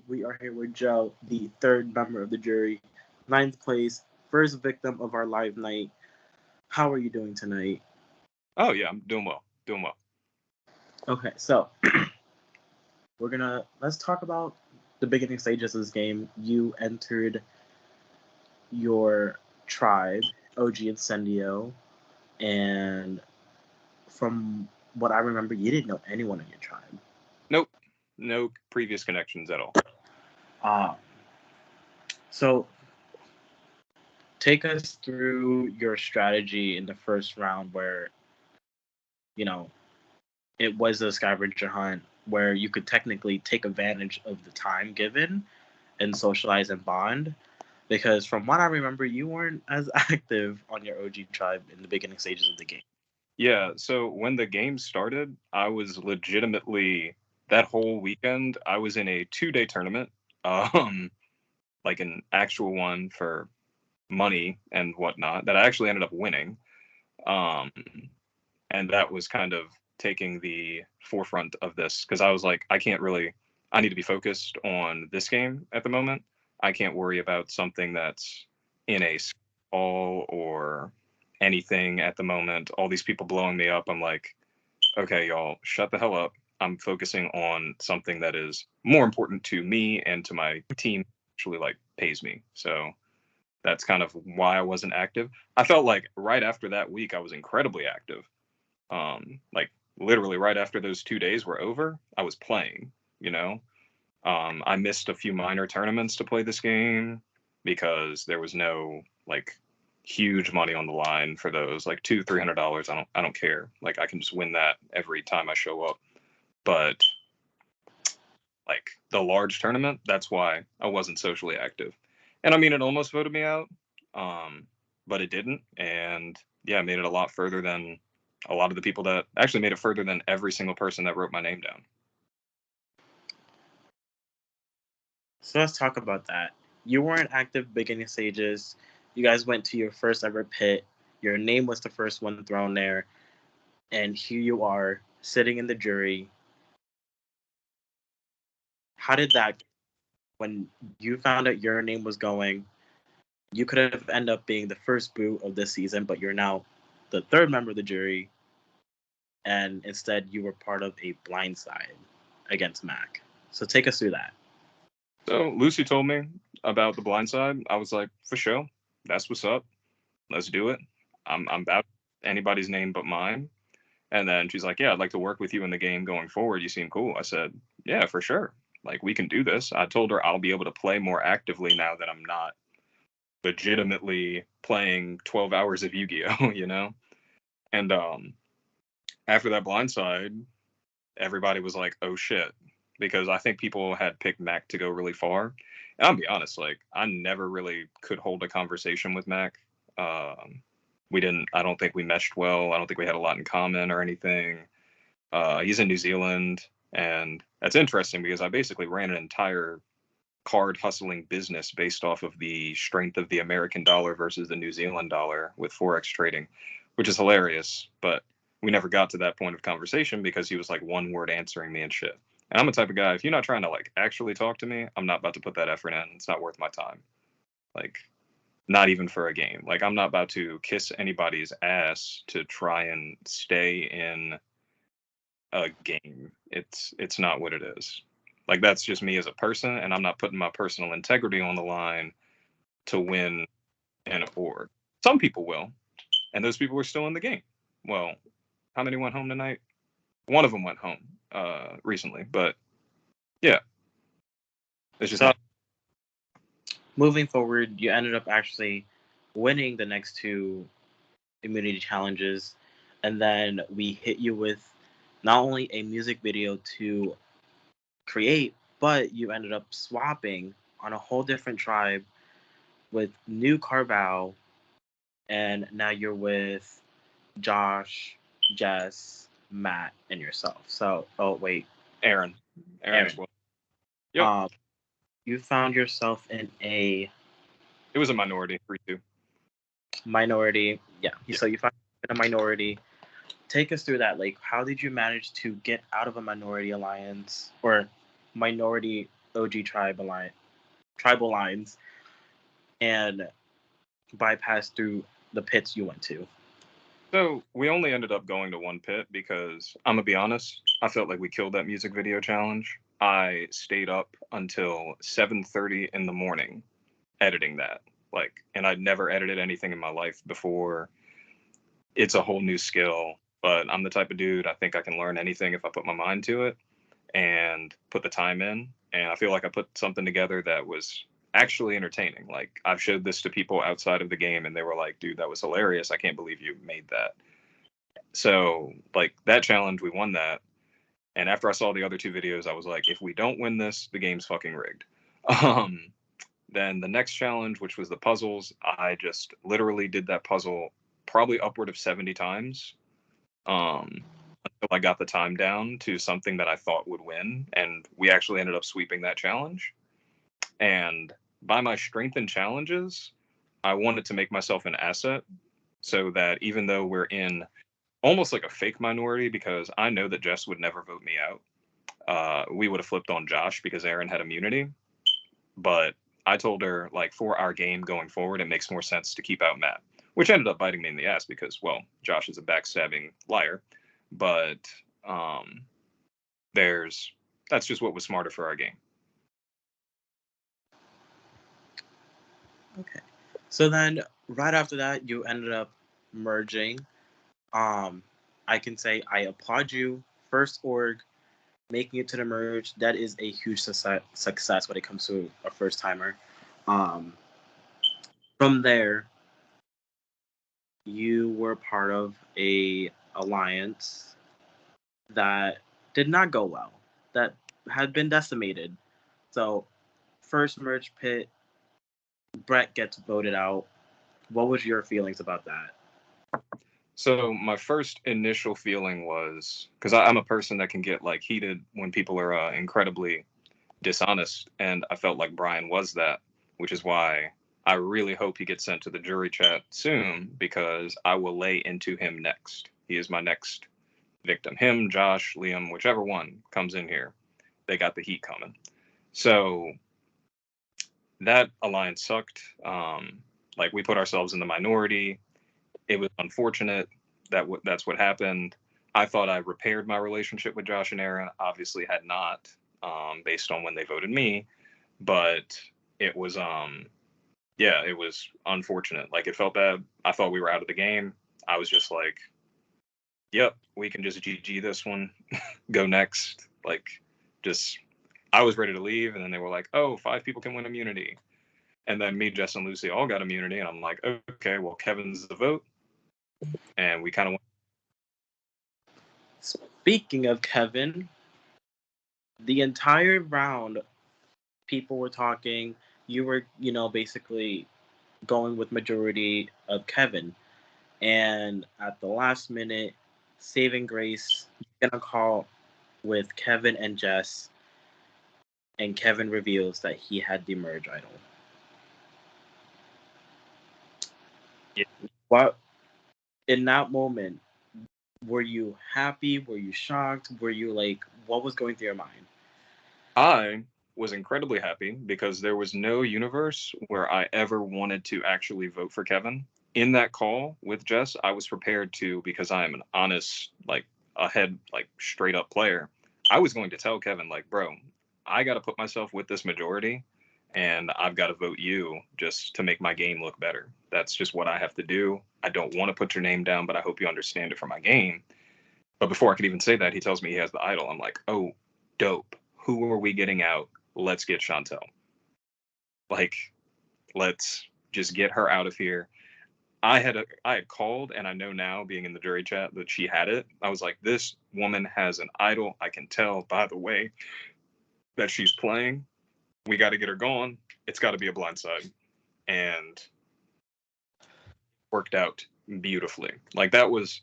We are here with Joe, the third member of the jury, ninth place, first victim of our live night. How are you doing tonight? Oh yeah, I'm doing well. Doing well. Okay, so let's talk about the beginning stages of this game. You entered your tribe, OG Incendio, and from what I remember, you didn't know anyone in your tribe. Nope. No previous connections at all. Um, so take us through your strategy in the first round where, you know, it was a scavenger hunt where you could technically take advantage of the time given and socialize and bond. Because from what I remember, you weren't as active on your OG tribe in the beginning stages of the game. Yeah, so when the game started, I was legitimately that whole weekend I was in a 2-day tournament. Um like an actual one for money and whatnot that I actually ended up winning. Um and that was kind of taking the forefront of this because I was like, I need to be focused on this game at the moment. I can't worry about something that's in a all or anything at the moment. All these people blowing me up. I'm like, okay, y'all, shut the hell up. I'm focusing on something that is more important to me and to my team actually like pays me. So that's kind of why I wasn't active. I felt like right after that week I was incredibly active. Like literally right after those 2 days were over, I was playing, you know. I missed a few minor tournaments to play this game because there was no like huge money on the line for those, like $200-300. I don't care. Like I can just win that every time I show up. But like the large tournament, that's why I wasn't socially active. And I mean, it almost voted me out, but it didn't. And yeah, it made it a lot further than a lot of the people that actually made it further than every single person that wrote my name down. So let's talk about that. You weren't active beginning stages. You guys went to your first ever pit. Your name was the first one thrown there. And here you are sitting in the jury. How did that, when you found out your name was going, you could have ended up being the first boot of this season, but you're now the third member of the jury, and instead you were part of a blindside against Mac. So take us through that. So Lucy told me about the blind side. I was like, for sure, that's what's up. Let's do it. I'm about anybody's name but mine. And then she's like, yeah, I'd like to work with you in the game going forward. You seem cool. I said, yeah, for sure. Like we can do this. I told her I'll be able to play more actively now that I'm not legitimately playing 12 hours of Yu-Gi-Oh, you know? And after that blindside, everybody was like, "Oh shit," because I think people had picked Mac to go really far. And I'll be honest, like I never really could hold a conversation with Mac. Um, we didn't. I don't think we meshed well. I don't think we had a lot in common or anything. He's in New Zealand, and that's interesting because I basically ran an entire card hustling business based off of the strength of the American dollar versus the New Zealand dollar with forex trading, which is hilarious. But we never got to that point of conversation because he was like one word answering me and shit. And I'm the type of guy, if you're not trying to like actually talk to me, I'm not about to put that effort in. It's not worth my time. Like, not even for a game. Like, I'm not about to kiss anybody's ass to try and stay in a game. It's not what it is. Like that's just me as a person, and I'm not putting my personal integrity on the line to win an award. Some people will, and those people are still in the game. Well, how many went home tonight? One of them went home recently, but yeah, it's just So not. moving forward, you ended up actually winning the next two immunity challenges, and then we hit you with not only a music video to create, but you ended up swapping on a whole different tribe with new Carval, and now you're with Josh, Jess, Matt, and yourself. So, oh wait, Aaron, Aaron as Aaron. well. Yep, Um, you found yourself in a it was a minority 3-2. minority. Yeah, Yeah. so you found yourself in a minority. Take us through that. Like, how did you manage to get out of a minority alliance or minority OG tribal lines and bypass through the pits you went to? So we only ended up going to one pit because I'm gonna be honest, I felt like we killed that music video challenge. I stayed up until 7:30 in the morning editing that. Like, and I'd never edited anything in my life before. It's a whole new skill, but I'm the type of dude, I think I can learn anything if I put my mind to it and put the time in. And I feel like I put something together that was actually entertaining. Like, I've showed this to people outside of the game and they were like, dude, that was hilarious. I can't believe you made that. So, like, that challenge, we won that. And after I saw the other two videos, I was like, if we don't win this, the game's fucking rigged. Um, then the next challenge, which was the puzzles, I just literally did that puzzle probably upward of 70 times. Um, until I got the time down to something that I thought would win. And we actually ended up sweeping that challenge. And by my strength and challenges, I wanted to make myself an asset so that even though we're in almost like a fake minority, because I know that Jess would never vote me out, we would have flipped on Josh because Aaron had immunity. But I told her, like, for our game going forward, it makes more sense to keep out Matt, which ended up biting me in the ass because, well, Josh is a backstabbing liar. But um, there's that's just what was smarter for our game. Okay. So then, right after that, you ended up merging. Um, I can say I applaud you. First org, making it to the merge. That is a huge success when it comes to a first timer. Um, from there, you were part of a alliance that did not go well. That had been decimated. So, first merge pit, Brett gets voted out. What was your feelings about that? So my first initial feeling was because I'm a person that can get like heated when people are incredibly dishonest, and I felt like Brian was that, which is why I really hope he gets sent to the jury chat soon because I will lay into him next. He is my next victim. Him, Josh, Liam, whichever one comes in here, they got the heat coming. So that alliance sucked. Like we put ourselves in the minority. It was unfortunate that that's what happened. I thought I repaired my relationship with Josh and Aaron. Obviously, had not, based on when they voted me. But it was, yeah, it was unfortunate. Like it felt bad. I thought we were out of the game. I was just like, yep, we can just GG this one, go next. Like, just I was ready to leave, and then they were like, oh, 5 people can win immunity. And then me, Jess, and Lucy all got immunity, and I'm like, okay, well, Kevin's the vote, and we kind of went. Speaking of Kevin, the entire round, people were talking. You were, basically going with majority of Kevin. And at the last minute, saving grace, gonna call with Kevin and Jess, and Kevin reveals that he had the merge idol. Yeah. What in that moment were you happy? Were you shocked? Were you like, what was going through your mind? I was incredibly happy because there was no universe where I ever wanted to actually vote for Kevin. In that call with Jess, I was prepared to because I am an honest, like ahead, like straight up player. I was going to tell Kevin, like, bro, I got to put myself with this majority and I've got to vote you just to make my game look better. That's just what I have to do. I don't want to put your name down, but I hope you understand it for my game. But before I could even say that, he tells me he has the idol. I'm like, oh, dope. Who are we getting out? Let's get Chantel. Like, let's just get her out of here. I had called, and I know now, being in the jury chat, that she had it. I was like, this woman has an idol. I can tell by the way that she's playing. We got to get her gone. It's got to be a blindside, and worked out beautifully. Like that was,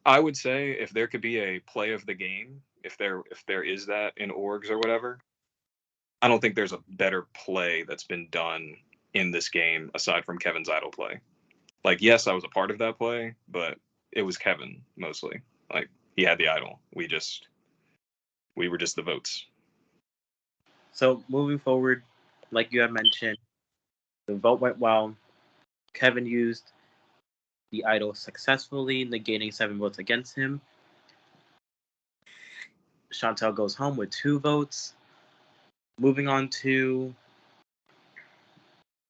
I would say, if there could be a play of the game, if there is that in orgs or whatever, I don't think there's a better play that's been done in this game aside from Kevin's idol play. Like, yes, I was a part of that play, but it was Kevin mostly. Like, he had the idol. We were just the votes. So moving forward, like you have mentioned, the vote went well. Kevin used the idol successfully, negating 7 votes against him. Chantel goes home with 2 votes. Moving on to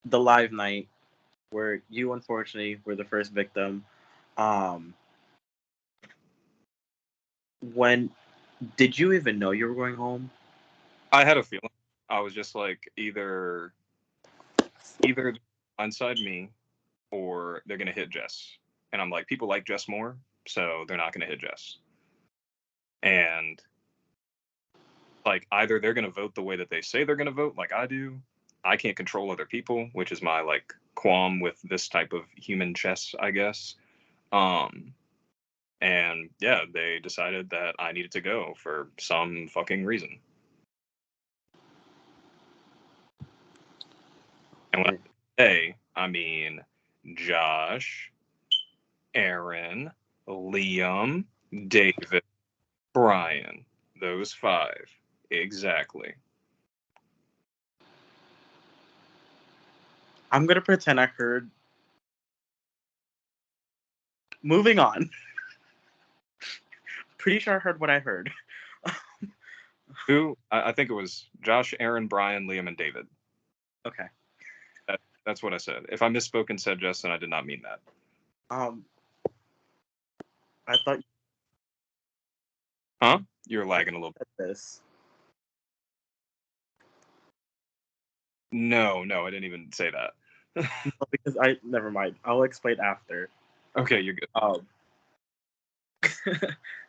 the live night, where you unfortunately were the first victim. Um, when did you even know you were going home? I had a feeling. I was just like either blindside me or they're gonna hit Jess. And I'm like, people like Jess more, so they're not gonna hit Jess. And like either they're gonna vote the way that they say they're gonna vote, like I do. I can't control other people, which is my like qualm with this type of human chess, I guess. Um and yeah, they decided that I needed to go for some fucking reason. And when I say, I mean Josh, Aaron, Liam, David, Brian. Those 5. Exactly. I'm gonna pretend I heard. Moving on. Pretty sure I heard what I heard. Who? I think it was Josh, Aaron, Brian, Liam, and David. Okay. That's what I said. If I misspoke and said Justin, I did not mean that. Um, I thought you Huh? You're lagging a little bit. said this. No, I didn't even say that. No, because I never mind. I'll explain after. Okay, you're good.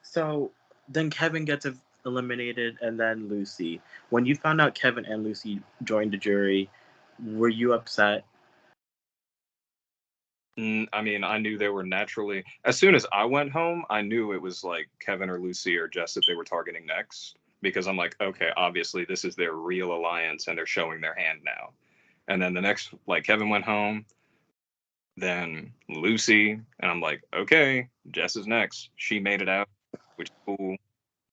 So then Kevin gets eliminated, and then Lucy. When you found out Kevin and Lucy joined the jury, were you upset? I mean, I knew they were naturally. As soon as I went home, I knew it was like Kevin or Lucy or Jess that they were targeting next because I'm like, okay, obviously this is their real alliance and they're showing their hand now. And then the next, like Kevin went home, then Lucy, and I'm like, okay, Jess is next. She made it out, which is cool.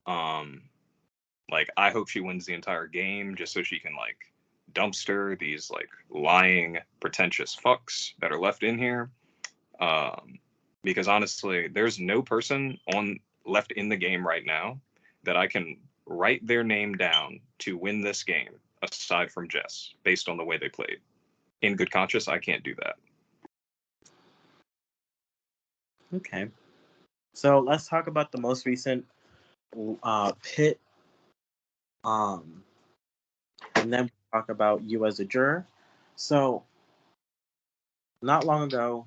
Um, like I hope she wins the entire game just so she can like dumpster these like lying, pretentious fucks that are left in here. Um, because honestly, there's no person on left in the game right now that I can write their name down to win this game aside from Jess, based on the way they played. In good conscience, I can't do that. Okay. So let's talk about the most recent pit, um, and then we'll talk about you as a juror. So not long ago,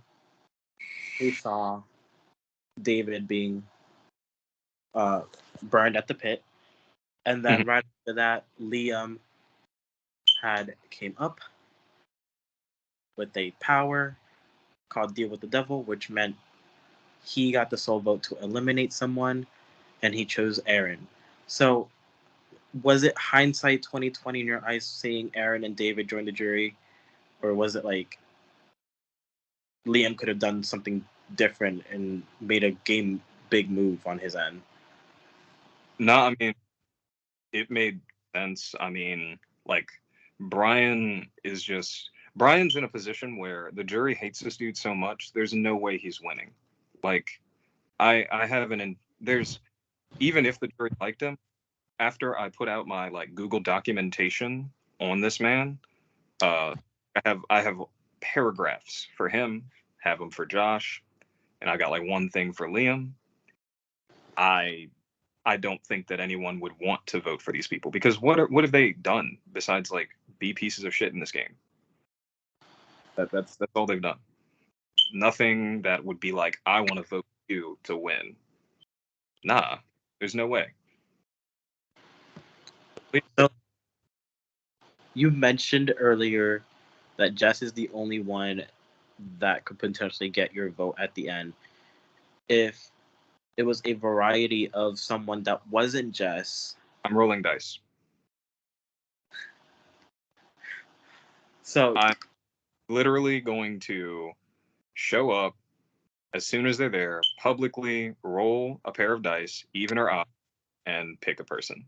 we saw David being uh, burned at the pit, and Mhm. then right after that, Liam had came up with a power called Deal with the Devil, which meant he got the sole vote to eliminate someone, and he chose Aaron. So was it hindsight 2020 in your eyes seeing Aaron and David join the jury, or was it like Liam could have done something different and made a game big move on his end? No, I mean, it made sense. I mean, like, Brian's in a position where the jury hates this dude so much, there's no way he's winning. Like, I have there's, even if the jury liked him, after I put out my like Google documentation on this man, uh, I have paragraphs for him, have them for Josh, and I got like one thing for Liam. I I don't think that anyone would want to vote for these people because what have they done besides like be pieces of shit in this game? That's all they've done. Nothing that would be like I want to vote you to win. Nah, there's no way. So you mentioned earlier that Jess is the only one that could potentially get your vote at the end. If it was a variety of someone that wasn't Jess, I'm rolling dice. so I'm literally going to show up as soon as they're there, publicly roll a pair of dice, even or odd, and pick a person.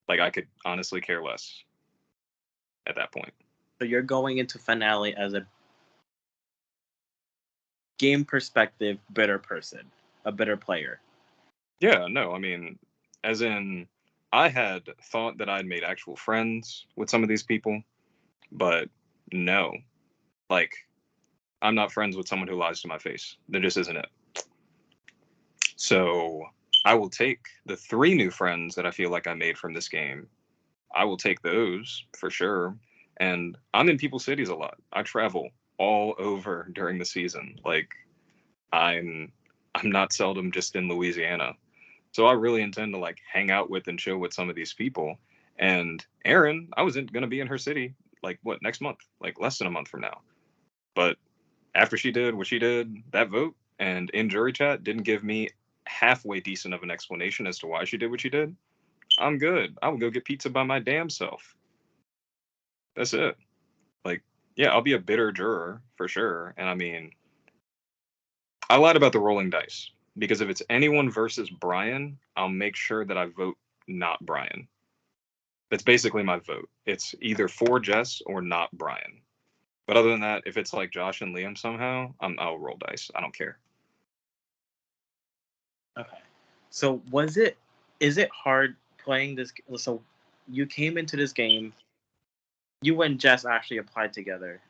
Like I could honestly care less. at that point. So you're going into finale as a game perspective bitter person, a bitter player. Yeah, no, I mean, as in, I had thought that I'd made actual friends with some of these people, but no, like, I'm not friends with someone who lies to my face. There just isn't it. So I will take the 3 new friends that I feel like I made from this game. I will take those for sure. And I'm in people's cities a lot. I travel all over during the season. Like, I'm I'm not seldom just in Louisiana. So I really intend to like hang out with and chill with some of these people. And Erin, I was going to be in her city like what next month, like less than a month from now. But after she did what she did, that vote and in jury chat didn't give me halfway decent of an explanation as to why she did what she did. I'm good. I will go get pizza by my damn self. That's it. Like, yeah, I'll be a bitter juror for sure. And I mean, I lied about the rolling dice because if it's anyone versus Brian, I'll make sure that I vote not Brian. That's basically my vote. It's either for Jess or not Brian. But other than that, if it's like Josh and Liam somehow, I'll roll dice. I don't care. Okay. So is it hard playing this? So you came into this game, you and Jess actually applied together,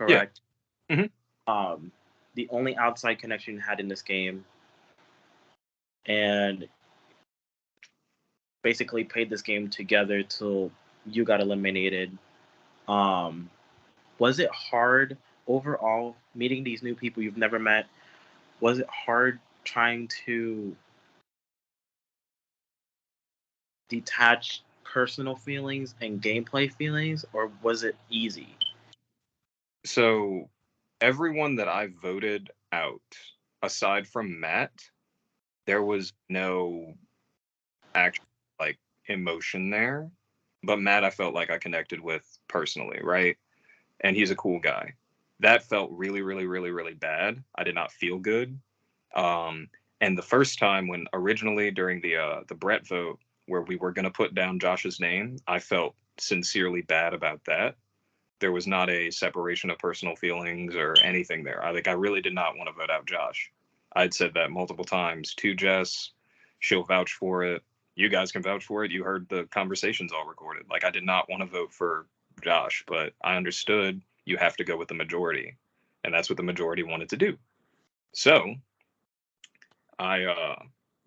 Yeah. correct? hmm Um, the only outside connection you had in this game, and basically played this game together till you got eliminated. Um, was it hard overall meeting these new people you've never met? Was it hard trying to detach personal feelings and gameplay feelings, or was it easy? So everyone that I voted out, aside from Matt, there was no actual like emotion there. But Matt, I felt like I connected with personally, right? And he's a cool guy. That felt really, really, really, really bad. I did not feel good. Um, and the first time when originally during the Brett vote where we were going to put down Josh's name, I felt sincerely bad about that. There was not a separation of personal feelings or anything there. I really did not want to vote out Josh. I'd said that multiple times to Jess. She'll vouch for it. You guys can vouch for it. You heard the conversations all recorded. Like I did not want to vote for Josh, but I understood you have to go with the majority, and that's what the majority wanted to do. So I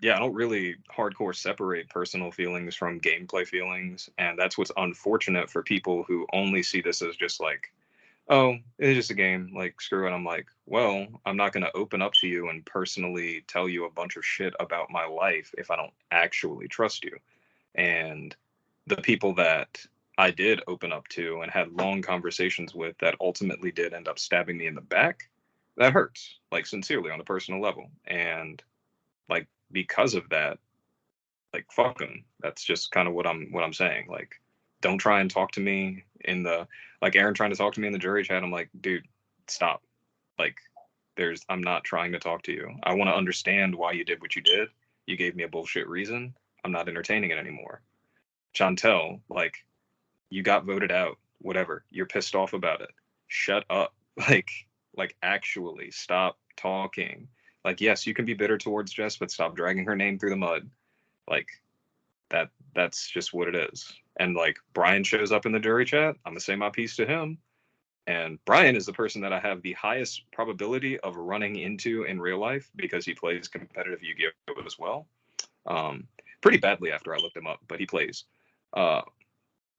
yeah, I don't really hardcore separate personal feelings from gameplay feelings, and that's what's unfortunate for people who only see this as just like, oh, it's just a game, like screw it. I'm like, well, I'm not going to open up to you and personally tell you a bunch of shit about my life if I don't actually trust you. And the people that I did open up to and had long conversations with that ultimately did end up stabbing me in the back, that hurts, like sincerely on a personal level. And like because of that, like fuck them. That's just kind of what I'm saying. Like, don't try and talk to me in the like Aaron trying to talk to me in the jury chat. I'm like, dude, stop. Like, I'm not trying to talk to you. I want to understand why you did what you did. You gave me a bullshit reason. I'm not entertaining it anymore. Chantel, like, you got voted out. Whatever. You're pissed off about it. Shut up. Like actually stop talking. Like, yes, you can be bitter towards Jess, but stop dragging her name through the mud. Like that's just what it is. And like Brian shows up in the jury chat, I'm gonna say my piece to him. And Brian is the person that I have the highest probability of running into in real life because he plays competitive Yu-Gi-Oh as well. Um, Pretty badly after I looked him up, but he plays. Uh,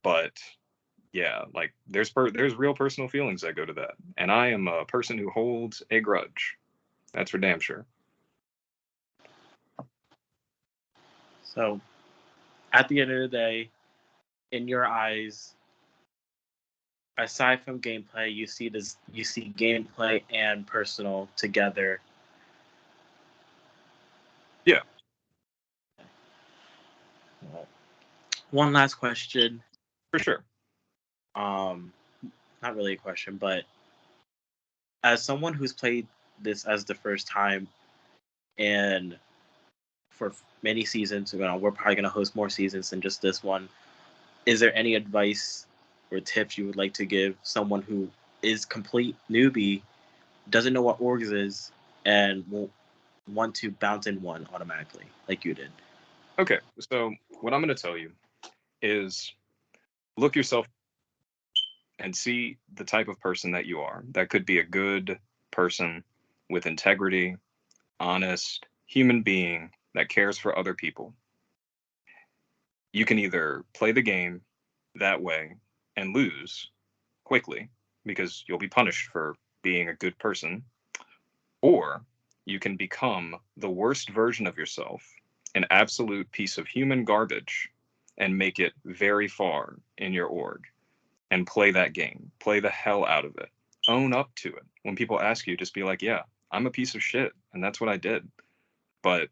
but yeah, like there's real personal feelings that go to that, and I am a person who holds a grudge. That's for damn sure. So at the end of the day, in your eyes, aside from gameplay, you see gameplay and personal together. Yeah, One last question. for sure. Um, Not really a question, but as someone who's played this as the first time and for many seasons, we're probably going to host more seasons than just this one. Is there any advice or tips you would like to give someone who is complete newbie, doesn't know what orgs is, and will want to bounce in one automatically, like you did? Okay, so what I'm going to tell you is look yourself and see the type of person that you are. That could be a good person with integrity, honest, human being that cares for other people. You can either play the game that way and lose quickly because you'll be punished for being a good person, or you can become the worst version of yourself, an absolute piece of human garbage, and make it very far in your org and play that game. Play the hell out of it. Own up to it. When people ask you, just be like, yeah, I'm a piece of shit, and that's what I did. But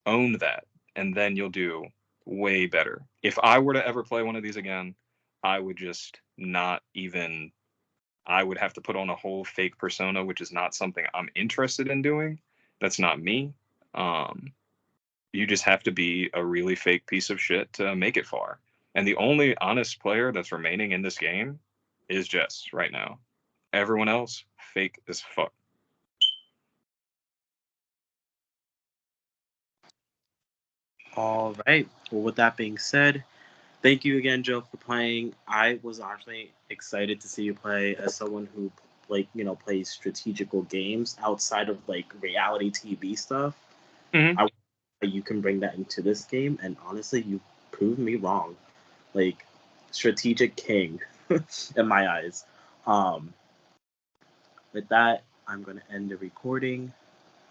own that, and then you'll do way better. If I were to ever play one of these again, I would just not even, I would have to put on a whole fake persona, which is not something I'm interested in doing. That's not me. Um, you just have to be a really fake piece of shit to make it far. And the only honest player that's remaining in this game is Jess right now. Everyone else, fake as fuck. All right. Well, with that being said, thank you again, Joe, for playing. I was actually excited to see you play as someone who, like, plays strategical games outside of like reality TV stuff. Mm-hmm. I You can bring that into this game, and honestly, you proved me wrong. Like, strategic king in my eyes. Um, with that, I'm gonna end the recording.